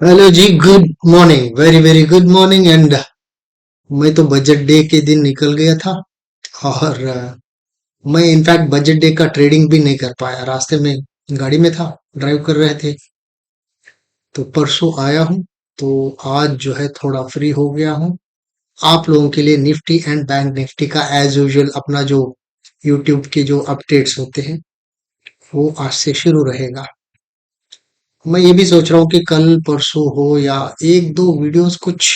Hello जी, good morning, very very good morning. And मैं तो बजट डे के दिन निकल गया था। और मैं इनफैक्ट बजट डे का ट्रेडिंग भी नहीं कर पाया। रास्ते में गाड़ी में था, ड्राइव कर रहे थे। तो परसों आया हूँ। तो आज जो है थोड़ा फ्री हो गया हूँ। आप लोगों के लिए निफ्टी एंड बैंक निफ्टी का एज यूजुअल अपना जो यूट्यूब के जो अपडेट्स होते हैं वो आज से शुरू रहेगा। मैं ये भी सोच रहा हूँ कि कल परसों हो या एक दो वीडियोस कुछ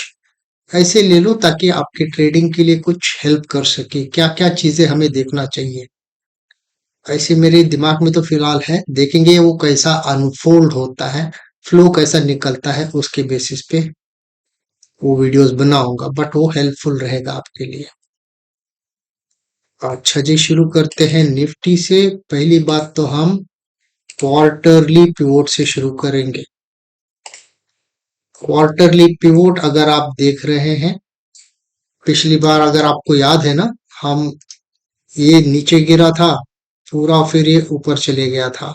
ऐसे ले लो ताकि आपके ट्रेडिंग के लिए कुछ हेल्प कर सके। क्या क्या चीजें हमें देखना चाहिए, ऐसे मेरे दिमाग में तो फिलहाल है। देखेंगे वो कैसा अनफोल्ड होता है, फ्लो कैसा निकलता है, उसके बेसिस पे वो वीडियोस बनाऊंगा। बट वो हेल्पफुल रहेगा आपके लिए। अच्छा जी, शुरू करते हैं निफ्टी से। पहली बात तो हम क्वार्टरली पिवोट से शुरू करेंगे। क्वार्टरली पिवोट अगर आप देख रहे हैं, पिछली बार अगर आपको याद है ना, हम ये नीचे गिरा था पूरा, फिर ये ऊपर चले गया था।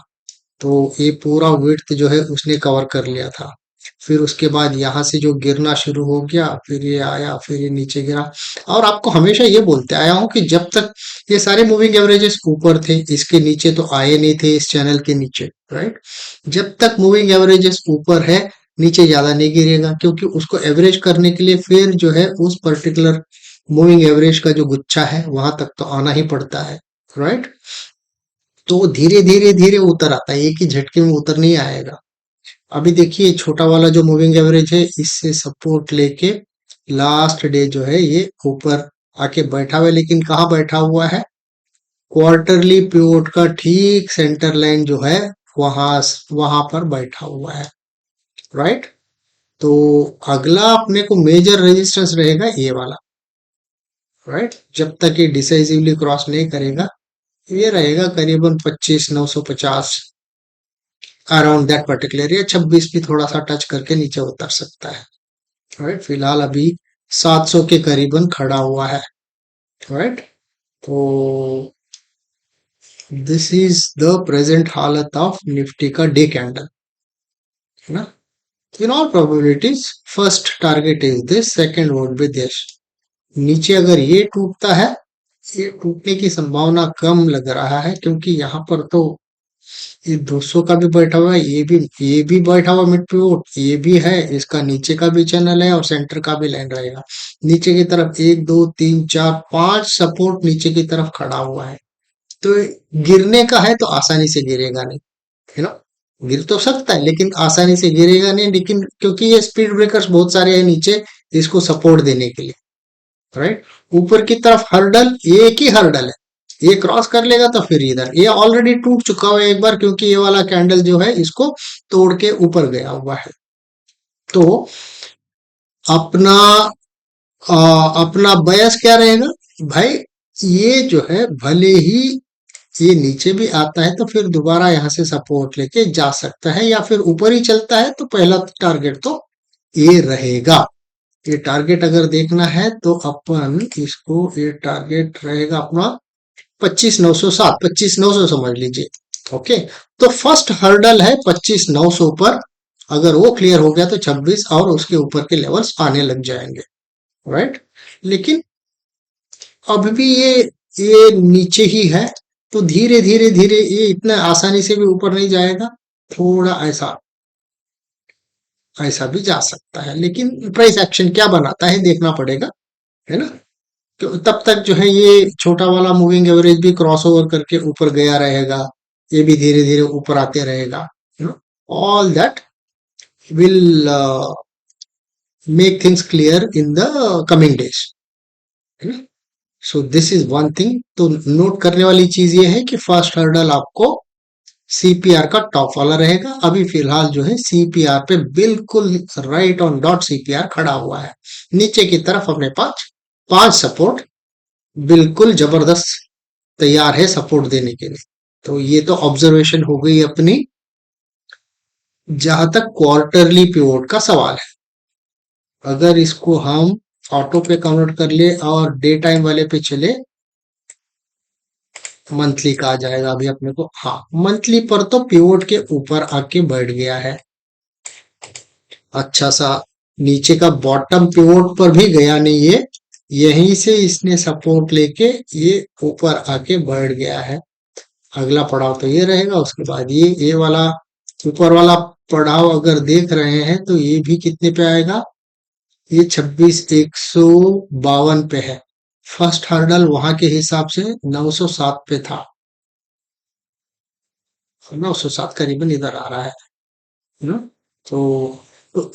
तो ये पूरा विड्थ जो है उसने कवर कर लिया था। फिर उसके बाद यहाँ से जो गिरना शुरू हो गया, फिर ये आया, फिर ये नीचे गिरा। और आपको हमेशा ये बोलते आया हूँ कि जब तक ये सारे मूविंग एवरेजेस ऊपर थे, इसके नीचे तो आए नहीं थे, इस चैनल के नीचे, राइट। जब तक मूविंग एवरेजेस ऊपर है, नीचे ज्यादा नहीं गिरेगा, क्योंकि उसको एवरेज करने के लिए फिर जो है उस पर्टिकुलर मूविंग एवरेज का जो गुच्छा है वहां तक तो आना ही पड़ता है, राइट। तो वो धीरे धीरे धीरे उतर आता है, एक ही झटके में उतर नहीं आएगा। अभी देखिए छोटा वाला जो मूविंग एवरेज है, इससे सपोर्ट लेके लास्ट डे जो है ये ऊपर आके बैठा हुआ है। लेकिन कहाँ बैठा हुआ है? क्वार्टरली पिवोट का ठीक सेंटर लाइन जो है वहां वहां पर बैठा हुआ है, राइट। तो अगला अपने को मेजर रेजिस्टेंस रहेगा ये वाला, राइट। जब तक ये डिसाइसिवली क्रॉस नहीं करेगा, ये रहेगा करीबन 25,950, अराउंड दैट पर्टिकुलर। ये 26 भी थोड़ा सा टच करके नीचे उतर सकता है, राइट। फिलहाल अभी 700 के करीबन खड़ा हुआ है, राइट। तो दिस इज द प्रेजेंट हालत ऑफ निफ्टी का डे कैंडल, है ना। In all probabilities first target is this, second would be this. नीचे अगर ये टूटता है, ये टूटने की संभावना कम लग रहा है, क्योंकि यहाँ पर तो ये 200 का भी बैठा हुआ है, ये भी बैठा हुआ मिड पिवोट, ये भी है, इसका नीचे का भी चैनल है और सेंटर का भी लाइन रहेगा। नीचे की तरफ एक दो तीन चार पांच सपोर्ट नीचे की तरफ खड़ा हुआ है। तो गिरने का है तो आसानी से गिरेगा नहीं, है ना। गिर तो सकता है लेकिन आसानी से गिरेगा नहीं, लेकिन क्योंकि ये स्पीड ब्रेकर्स बहुत सारे हैं नीचे इसको सपोर्ट देने के लिए, राइट। ऊपर की तरफ हर्डल, एक ही हर्डल है, ये क्रॉस कर लेगा तो फिर इधर ये ऑलरेडी टूट चुका हुआ है एक बार, क्योंकि ये वाला कैंडल जो है इसको तोड़ के ऊपर गया हुआ है। तो अपना अपना बयस क्या रहेगा भाई? ये जो है भले ही ये नीचे भी आता है तो फिर दोबारा यहाँ से सपोर्ट लेके जा सकता है, या फिर ऊपर ही चलता है तो पहला टारगेट तो ये रहेगा। ये टारगेट अगर देखना है तो अपन इसको, ये टारगेट रहेगा अपना 25,907, 25,900 समझ लीजिए। ओके। तो फर्स्ट हर्डल है 25,900 पर। अगर वो क्लियर हो गया तो 26 और उसके ऊपर के लेवल्स आने लग जाएंगे, राइट। लेकिन अभी भी ये नीचे ही है। तो धीरे धीरे धीरे ये इतना आसानी से भी ऊपर नहीं जाएगा। थोड़ा ऐसा ऐसा भी जा सकता है, लेकिन प्राइस एक्शन क्या बनाता है देखना पड़ेगा, है ना। तब तक जो है ये छोटा वाला मूविंग एवरेज भी क्रॉस ओवर करके ऊपर गया रहेगा, ये भी धीरे धीरे ऊपर आते रहेगा, all that will make things clear in the coming days, है ना। So this is one thing. तो नोट करने वाली चीज ये है कि फर्स्ट हर्डल आपको सीपीआर का टॉप वाला रहेगा। अभी फिलहाल जो है सीपीआर पे बिल्कुल राइट ऑन डॉट सीपीआर खड़ा हुआ है। नीचे की तरफ अपने पास पांच सपोर्ट बिल्कुल जबरदस्त तैयार है सपोर्ट देने के लिए। तो ये तो ऑब्जर्वेशन हो गई अपनी, जहां तक क्वार्टरली पिवोट का सवाल है। अगर इसको हम ऑटो पे कन्वर्ट कर ले और डे टाइम वाले पे चले, मंथली का आ जाएगा अभी अपने को। हाँ, मंथली पर तो पिवोट के ऊपर आके बैठ गया है। अच्छा सा नीचे का बॉटम पिवोट पर भी गया नहीं ये, यहीं से इसने सपोर्ट लेके ये ऊपर आके बढ़ गया है। अगला पड़ाव तो ये रहेगा, उसके बाद ये वाला ऊपर वाला पड़ाव अगर देख रहे हैं तो ये भी कितने पे आएगा, ये 26,152 पे है। फर्स्ट हर्डल वहां के हिसाब से 907 पे था, 907 करीबन इधर आ रहा है ना। तो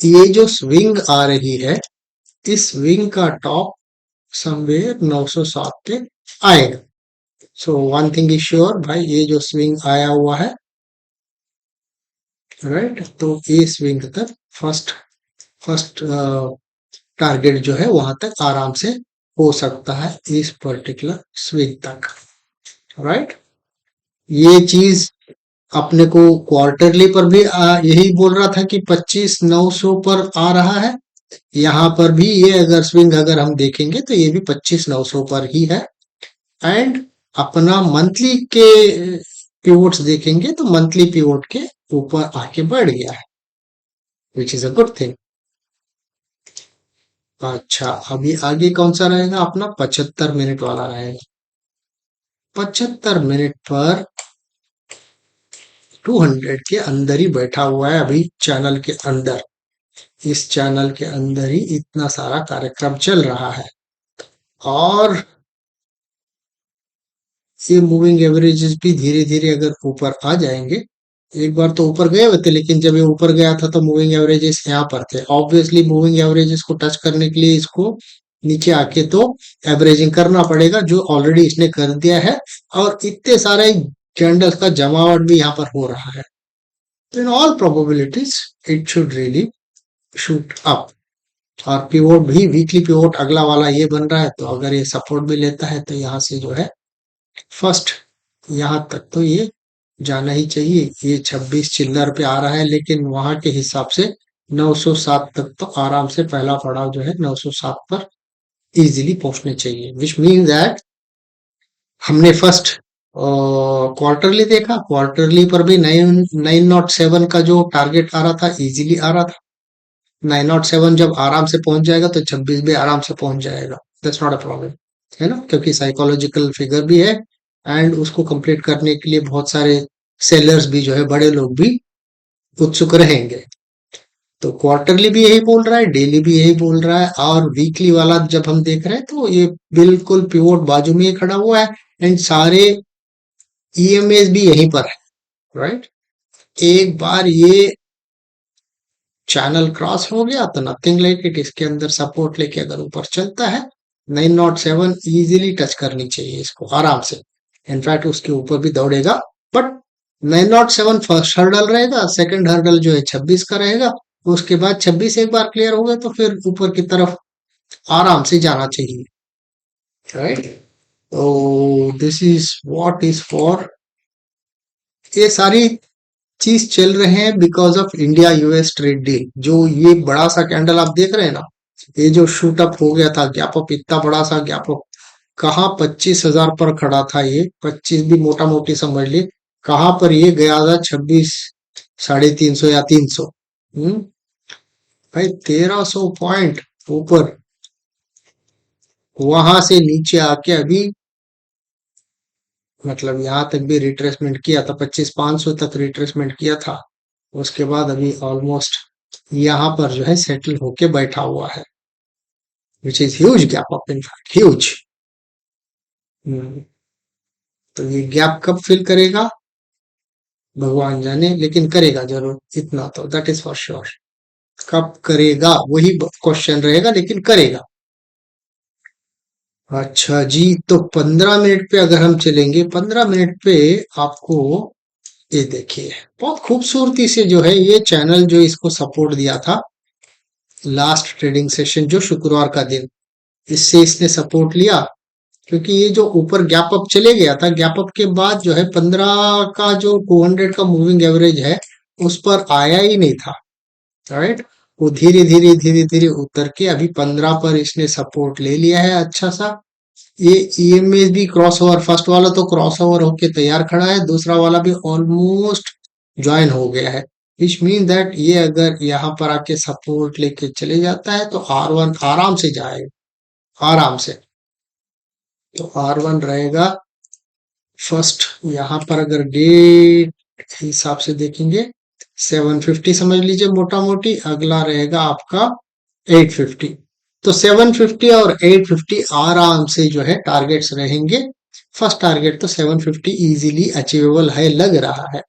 ये जो स्विंग आ रही है, इस स्विंग का टॉप समवेयर 907 पे आएगा। So one thing is sure भाई, ये जो स्विंग आया हुआ है, राइट, तो ये स्विंग तक फर्स्ट फर्स्ट टारगेट जो है वहां तक आराम से हो सकता है, इस पर्टिकुलर स्विंग तक, राइट। ये चीज अपने को क्वार्टरली पर भी यही बोल रहा था कि 25,900 पर आ रहा है। यहाँ पर भी ये अगर स्विंग अगर हम देखेंगे तो ये भी 25,900 पर ही है। एंड अपना मंथली के पिवोट्स देखेंगे तो मंथली पिवोट के ऊपर आके बढ़ गया है, which is a good thing. अच्छा, अभी आगे कौन सा रहेगा अपना, 75 मिनट वाला रहेगा। 75 मिनट पर 200 के अंदर ही बैठा हुआ है अभी, चैनल के अंदर, इस चैनल के अंदर ही इतना सारा कार्यक्रम चल रहा है। और ये मूविंग एवरेजेस भी धीरे धीरे अगर ऊपर आ जाएंगे, एक बार तो ऊपर गए हुए थे, लेकिन जब ये ऊपर गया था तो मूविंग एवरेजेस यहाँ पर थे, ऑब्वियसली मूविंग एवरेजेस को टच करने के लिए इसको नीचे आके तो एवरेजिंग करना पड़ेगा, जो ऑलरेडी इसने कर दिया है। और इतने सारे कैंडल्स का जमावट भी यहाँ पर हो रहा है, तो in all probabilities it should really shoot up. और पिवोट भी, वीकली पिवोट अगला वाला ये बन रहा है, तो अगर ये सपोर्ट भी लेता है तो यहाँ से जो है फर्स्ट यहाँ तक तो ये जाना ही चाहिए। ये 26 चिल्लर पे आ रहा है, लेकिन वहां के हिसाब से 907 तक तो आराम से पहला पड़ाव जो है 907 पर इजीली पहुंचने चाहिए, विच मीन दैट हमने फर्स्ट क्वार्टरली देखा, क्वार्टरली पर भी 907 का जो टारगेट आ रहा था इजीली आ रहा था। 907 जब आराम से पहुंच जाएगा तो 26 भी आराम से पहुंच जाएगा, दैट्स नॉट अ प्रॉब्लम, है ना, क्योंकि साइकोलॉजिकल फिगर भी है। एंड उसको कंप्लीट करने के लिए बहुत सारे सेलर्स भी जो है, बड़े लोग भी उत्सुक रहेंगे। तो क्वार्टरली भी यही बोल रहा है, डेली भी यही बोल रहा है, और वीकली वाला जब हम देख रहे हैं तो ये बिल्कुल पिवोट बाजू में ही खड़ा हुआ है। एंड सारे ईएमएस भी यहीं पर है, राइट। एक बार ये चैनल क्रॉस हो गया तो नथिंग लाइक इट, इसके अंदर सपोर्ट लेके अगर ऊपर चलता है 907 इजीली टच करनी चाहिए इसको आराम से, इनफैक्ट उसके ऊपर भी दौड़ेगा। बट 907 फर्स्ट हर्डल रहेगा, सेकंड हर्डल जो है 26 का रहेगा, उसके बाद 26 एक बार क्लियर हो गया तो फिर ऊपर की तरफ आराम से जाना चाहिए, राइट। तो this is what is for, ये सारी चीज चल रहे हैं because of India US trade deal. जो ये बड़ा सा कैंडल आप देख रहे हैं ना, ये जो शूट अप हो गया था, गैप अप, इतना बड़ा सा गैप अप, कहाँ 25,000 पर खड़ा था ये, 25 भी मोटा मोटी समझ लिए, कहाँ पर ये गया था, 26 350 या 300। हम्म, भाई 1,300 पॉइंट ऊपर, वहां से नीचे आके अभी मतलब यहाँ तक भी रिट्रेसमेंट किया था, 25,500 तक रिट्रेसमेंट किया था। उसके बाद अभी ऑलमोस्ट यहाँ पर जो है सेटल होके बैठा हुआ है, which is huge gap up, in fact huge. तो ये गैप कब फिल करेगा भगवान जाने, लेकिन करेगा जरूर, इतना तो दैट इज फॉर श्योर। कब करेगा वही क्वेश्चन रहेगा, लेकिन करेगा। अच्छा जी, तो 15 मिनट पे अगर हम चलेंगे, 15 मिनट पे आपको ये देखिए, बहुत खूबसूरती से जो है ये चैनल जो इसको सपोर्ट दिया था लास्ट ट्रेडिंग सेशन जो शुक्रवार का दिन, इससे इसने सपोर्ट लिया। क्योंकि ये जो ऊपर गैप अप चले गया था, गैप अप के बाद जो है 15 का जो 200 का मूविंग एवरेज है उस पर आया ही नहीं था, राइट। वो धीरे धीरे धीरे धीरे उतर के अभी 15 पर इसने सपोर्ट ले लिया है अच्छा सा। ये ईएमएस भी क्रॉस ओवर, फर्स्ट वाला तो क्रॉस ओवर होके तैयार खड़ा है, दूसरा वाला भी ऑलमोस्ट ज्वाइन हो गया है। विच मीन दैट ये अगर यहाँ पर आके सपोर्ट लेके चले जाता है तो R1 आराम से जाएगा, आराम से। तो R1 रहेगा फर्स्ट। यहाँ पर अगर डे हिसाब से देखेंगे 750 समझ लीजिए मोटा मोटी, अगला रहेगा आपका 850। तो 750 और 850 आराम से जो है टारगेट्स रहेंगे। फर्स्ट टारगेट तो 750 इजीली अचीवेबल है लग रहा है।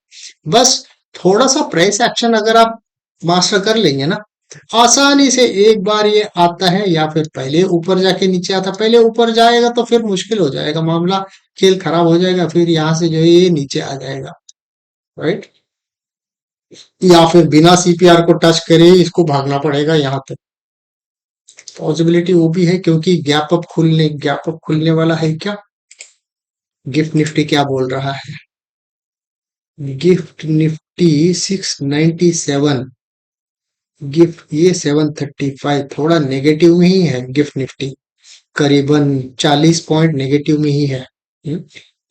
बस थोड़ा सा प्राइस एक्शन अगर आप मास्टर कर लेंगे ना, आसानी से एक बार ये आता है, या फिर पहले ऊपर जाके नीचे आता, पहले ऊपर जाएगा तो फिर मुश्किल हो जाएगा मामला, खेल खराब हो जाएगा, फिर यहाँ से जो है ये नीचे आ जाएगा, राइट। या फिर बिना सीपीआर को टच करे इसको भागना पड़ेगा यहाँ तक, पॉसिबिलिटी वो भी है, क्योंकि गैप अप खुलने वाला है क्या। गिफ्ट निफ्टी क्या बोल रहा है, गिफ्ट निफ्टी 697, गिफ्ट ये 735, थोड़ा नेगेटिव में ही है गिफ्ट निफ्टी, करीबन 40 पॉइंट नेगेटिव में ही है। हम्म,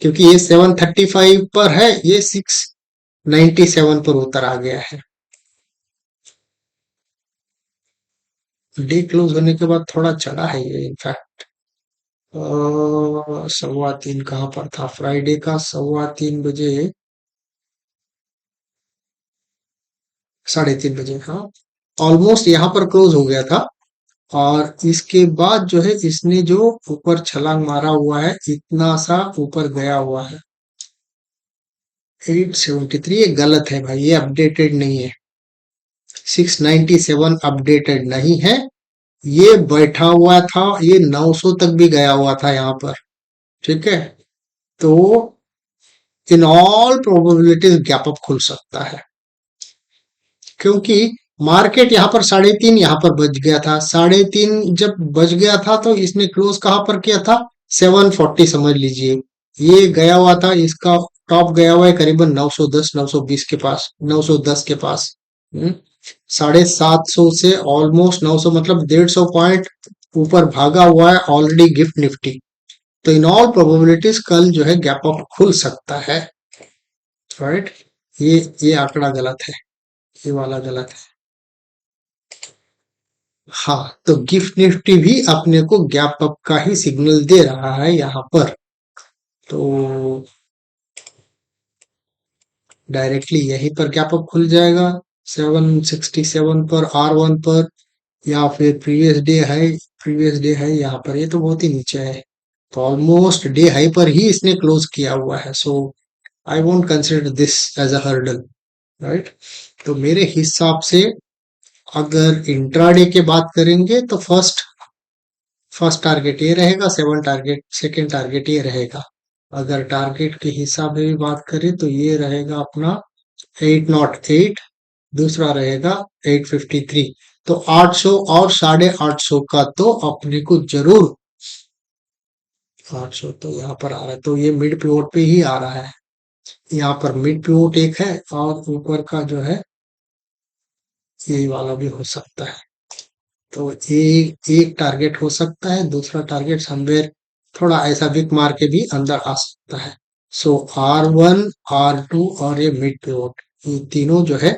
क्योंकि ये 735 पर है, ये 697 पर उतर आ गया है। डे क्लोज होने के बाद थोड़ा चढ़ा है ये इनफैक्ट। 3:15 कहाँ पर था फ्राइडे का, 3:15 बजे, 3:30 बजे, हाँ ऑलमोस्ट यहाँ पर क्लोज हो गया था। और इसके बाद जो है इसने जो ऊपर छलांग मारा हुआ है, इतना सा ऊपर गया हुआ है 873, ये गलत है भाई, ये अपडेटेड नहीं है। 697 अपडेटेड नहीं है, ये बैठा हुआ था, ये 900 तक भी गया हुआ था यहाँ पर, ठीक है। तो in all probabilities gap up खुल सकता है, क्योंकि मार्केट यहाँ पर 3:30 यहाँ पर बच गया था, 3:30 जब बच गया था तो इसने क्लोज कहाँ पर किया था, 740 समझ लीजिए। ये गया हुआ था, इसका टॉप गया हुआ है करीबन 910 920 के पास, 910 के पास। 750 से ऑलमोस्ट 900, मतलब 150 पॉइंट ऊपर भागा हुआ है ऑलरेडी गिफ्ट निफ्टी। तो इन ऑल प्रोबेबिलिटीज कल जो है गैप अप खुल सकता है, राइट। ये आंकड़ा गलत है, ये वाला गलत है। हाँ, तो गिफ्ट निफ्टी भी अपने को गैप अप का ही सिग्नल दे रहा है यहाँ पर। तो डायरेक्टली यहीं पर गैप अप खुल जाएगा 767 पर, R1 पर, या फिर प्रीवियस डे है यहाँ पर, ये तो बहुत ही नीचे है। तो ऑलमोस्ट डे हाई पर ही इसने क्लोज किया हुआ है, सो I won't consider this as a hurdle, right. तो मेरे हिसाब से अगर इंट्राडे के बात करेंगे तो फर्स्ट टारगेट ये रहेगा, सेकंड टारगेट ये रहेगा। अगर टारगेट के हिसाब में भी बात करें तो ये रहेगा अपना 808, दूसरा रहेगा 853। तो 800 और 850 का तो अपने को जरूर, 800 तो यहाँ पर आ रहा है, तो ये मिड पिवोट पे ही आ रहा है। यहाँ पर मिड पिवोट एक है, और ऊपर का जो है ये वाला भी हो सकता है। तो एक टारगेट हो सकता है, दूसरा टारगेट समवेयर थोड़ा ऐसा विक मार के भी अंदर आ सकता है। सो R1, R2 और ये मिड पिवोट, ये तीनों जो है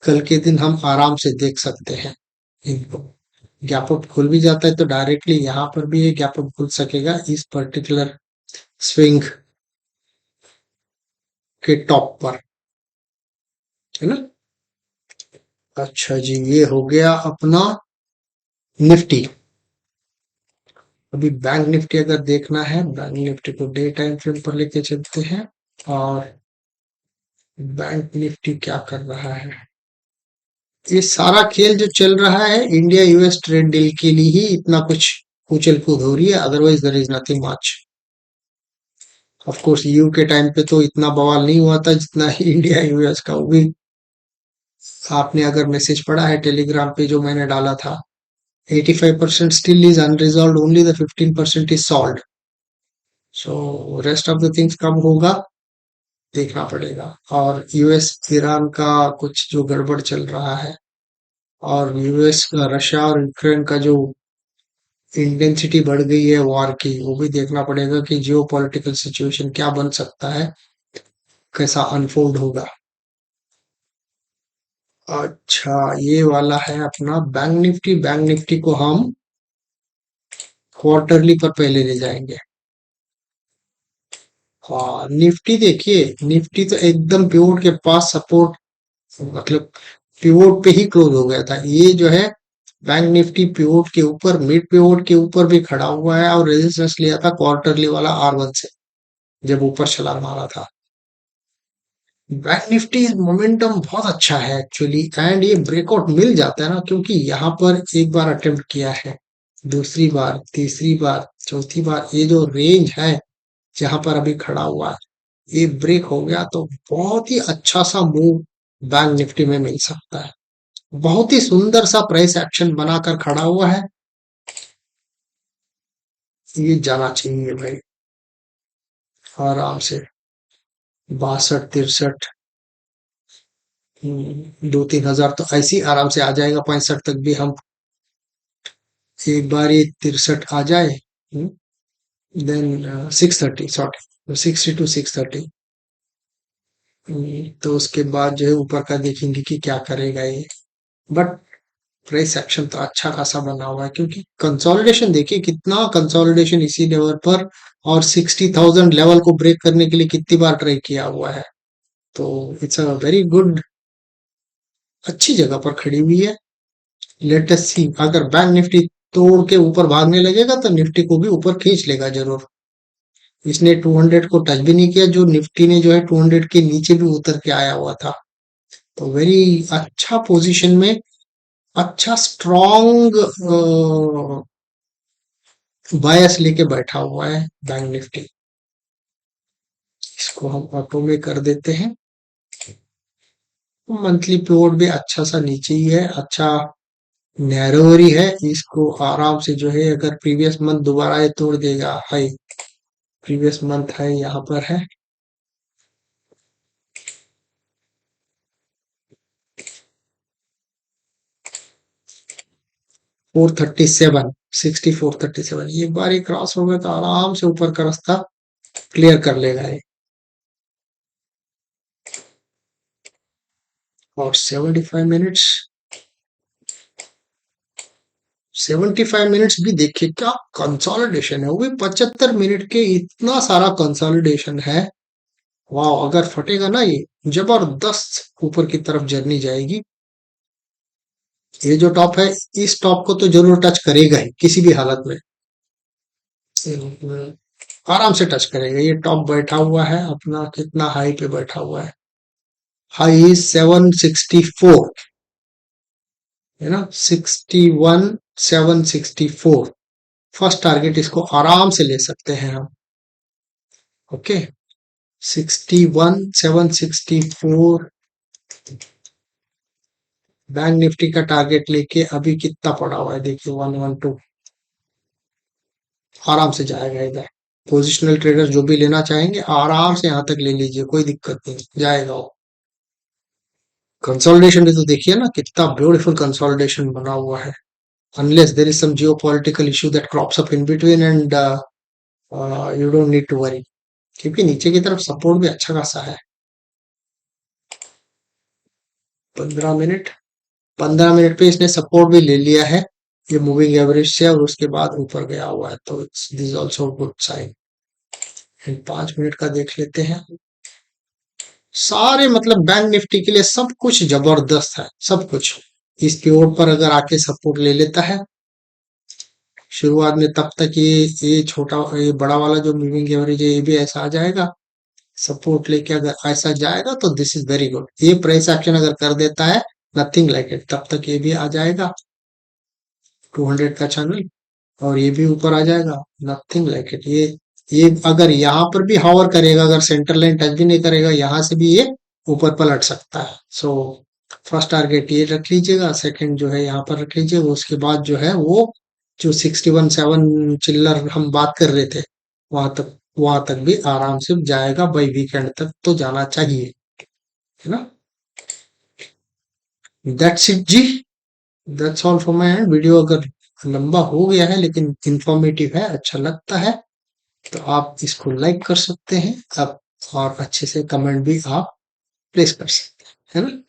कल के दिन हम आराम से देख सकते हैं इनको। गैप अप खुल भी जाता है तो डायरेक्टली यहाँ पर भी ये गैप अप खुल सकेगा इस पर्टिकुलर स्विंग के टॉप पर, है ना। अच्छा जी, ये हो गया अपना निफ्टी। अभी बैंक निफ्टी अगर देखना है, बैंक निफ्टी को डे टाइम फ्रेम पर लेके चलते हैं, और बैंक निफ्टी क्या कर रहा है। ये सारा खेल जो चल रहा है इंडिया यूएस ट्रेड डील के लिए ही इतना कुछ उछल कूद हो रही है, otherwise there is nothing much. Of course you के टाइम पे तो इतना बवाल नहीं हुआ था जितना इंडिया यूएस का, वो भी आपने अगर मैसेज पढ़ा है टेलीग्राम पे जो मैंने डाला था, 85% still is unresolved, only the 15% is solved. So rest of the things कब होगा देखना पड़ेगा। और यूएस ईरान का कुछ जो गड़बड़ चल रहा है, और यूएस रशिया और यूक्रेन का जो इंटेंसिटी बढ़ गई है वॉर की, वो भी देखना पड़ेगा कि जियो पॉलिटिकल सिचुएशन क्या बन सकता है, कैसा अनफोल्ड होगा। अच्छा, ये वाला है अपना बैंक निफ्टी। बैंक निफ्टी को हम क्वार्टरली पर पहले ले जाएंगे। हाँ, निफ्टी देखिए, निफ्टी तो एकदम पिवोट के पास सपोर्ट, मतलब पिवोट पे ही क्लोज हो गया था। ये जो है बैंक निफ्टी पिवोट के ऊपर, मिड पिवोट के ऊपर भी खड़ा हुआ है और रेजिस्टेंस लिया था क्वार्टरली वाला R1 से, जब ऊपर छलांग मारा था। बैंक निफ्टी मोमेंटम बहुत अच्छा है एक्चुअली, एंड ये ब्रेकआउट मिल जाता है ना, क्योंकि यहाँ पर एक बार अटेम्प्ट किया है, दूसरी बार, तीसरी बार, चौथी बार, ये जो रेंज है जहां पर अभी खड़ा हुआ है, ये ब्रेक हो गया तो बहुत ही अच्छा सा मूव बैंक निफ्टी में मिल सकता है। बहुत ही सुंदर सा प्राइस एक्शन बनाकर खड़ा हुआ है, ये जाना चाहिए भाई आराम से। 62 63, 2 3 हजार तो ऐसे ही आराम से आ जाएगा। 65 तक भी हम, एक बार ये 63 आ जाए, देन 630, सॉरी 62 630, तो उसके बाद जो है ऊपर का देखेंगे कि क्या करेगा ये। बट प्राइस एक्शन तो अच्छा खासा बना हुआ है, क्योंकि कंसोलिडेशन देखिए, कितना कंसोलिडेशन इसी लेवल पर, और 60,000 लेवल को ब्रेक करने के लिए कितनी बार ट्राई किया हुआ है। तो इट्स अ वेरी गुड, अच्छी जगह पर खड़ी हुई है। लेट अस सी, अगर बैंक निफ्टी तोड़ के ऊपर भागने लगेगा तो निफ्टी को भी ऊपर खींच लेगा जरूर। इसने 200 को टच भी नहीं किया, जो निफ्टी ने जो है 200 के नीचे भी उतर के आया हुआ था। तो वेरी अच्छा पोजीशन में, अच्छा स्ट्रॉन्ग बायस लेके बैठा हुआ है बैंक निफ्टी। इसको हम ऑटो में कर देते हैं। मंथली पिवोट भी अच्छा सा नीचे ही है, अच्छा नैरोवर ही है। इसको आराम से जो है, अगर प्रीवियस मंथ दोबारा ये तोड़ देगा हाई, प्रीवियस मंथ है यहाँ पर है, 437, 6437, एक बार ये क्रॉस हो गया तो आराम से ऊपर का रास्ता क्लियर कर लेगा ये। और 75 मिनट्स, 75 मिनट्स भी देखिए क्या कंसोलिडेशन है, वो भी 75 मिनट के, इतना सारा कंसोलिडेशन है। वाह, अगर फटेगा ना ये, जबरदस्त ऊपर की तरफ जर्नी जाएगी। ये जो टॉप है, इस टॉप को तो जरूर टच करेगा ही किसी भी हालत में। आराम से टच करेगा। ये टॉप बैठा हुआ है अपना, कितना हाई पे बैठा हुआ है, हाई 764, है ना, 61 764। फर्स्ट टारगेट इसको आराम से ले सकते हैं हम। ओके, 61 764 बैंक निफ्टी का टारगेट लेके अभी कितना पड़ा हुआ है देखिए, 112, आराम से जाएगा इधर। पोजिशनल ट्रेडर जो भी लेना चाहेंगे आराम से यहाँ तक ले लीजिए, कोई दिक्कत नहीं, जाएगा वो। कंसोलिडेशन भी तो देखिए ना, कितना ब्यूटीफुल कंसोलिडेशन बना हुआ है। Unless there is some geopolitical issue that crops up in between, and you don't need to worry, क्योंकि नीचे की तरफ सपोर्ट भी अच्छा खासा है। 15 मिनट, 15 मिनट पे इसने सपोर्ट भी ले लिया है, ये मूविंग एवरेज से, और उसके बाद ऊपर गया हुआ है, तो it's this also good sign. 5 minute का देख लेते हैं। सारे मतलब बैंक निफ्टी के लिए सब कुछ जबरदस्त है, सब कुछ। इस पीओड पर अगर आके सपोर्ट ले लेता है शुरुआत में, तब तक ये छोटा, ये बड़ा वाला जो मूविंग एवरेज है, ये भी ऐसा आ जाएगा। सपोर्ट लेके अगर ऐसा जाएगा तो दिस इज वेरी गुड। ये प्राइस एक्शन अगर कर देता है, नथिंग लाइक इट, तब तक ये भी आ जाएगा 200 का चैनल, और ये भी ऊपर आ जाएगा, नथिंग लाइक इट। ये अगर यहाँ पर भी हॉवर करेगा, अगर सेंटर लाइन टच भी नहीं करेगा, यहाँ से भी ये ऊपर पलट सकता है। सो फर्स्ट टारगेट ये रख लीजिएगा, सेकंड जो है यहाँ पर रख लीजिएगा। उसके बाद जो है वो, जो 61 7 चिल्लर हम बात कर रहे थे, वहां तक भी आराम से जाएगा, बाई वीकेंड तक तो जाना चाहिए, है ना। दैट्स इट जी, that's all for my end. Video अगर लंबा हो गया है लेकिन इंफॉर्मेटिव है, अच्छा लगता है, तो आप इसको लाइक कर सकते हैं आप, और अच्छे से कमेंट भी आप प्लेस कर सकते हैं, है ना।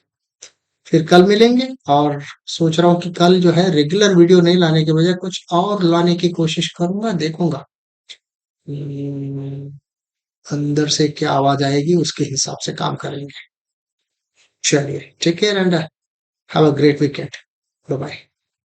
फिर कल मिलेंगे। और सोच रहा हूँ कि कल जो है रेगुलर वीडियो नहीं लाने के बजाय कुछ और लाने की कोशिश करूंगा, देखूंगा हम्म, अंदर से क्या आवाज आएगी उसके हिसाब से काम करेंगे। चलिए, take care and have a great weekend. Bye bye.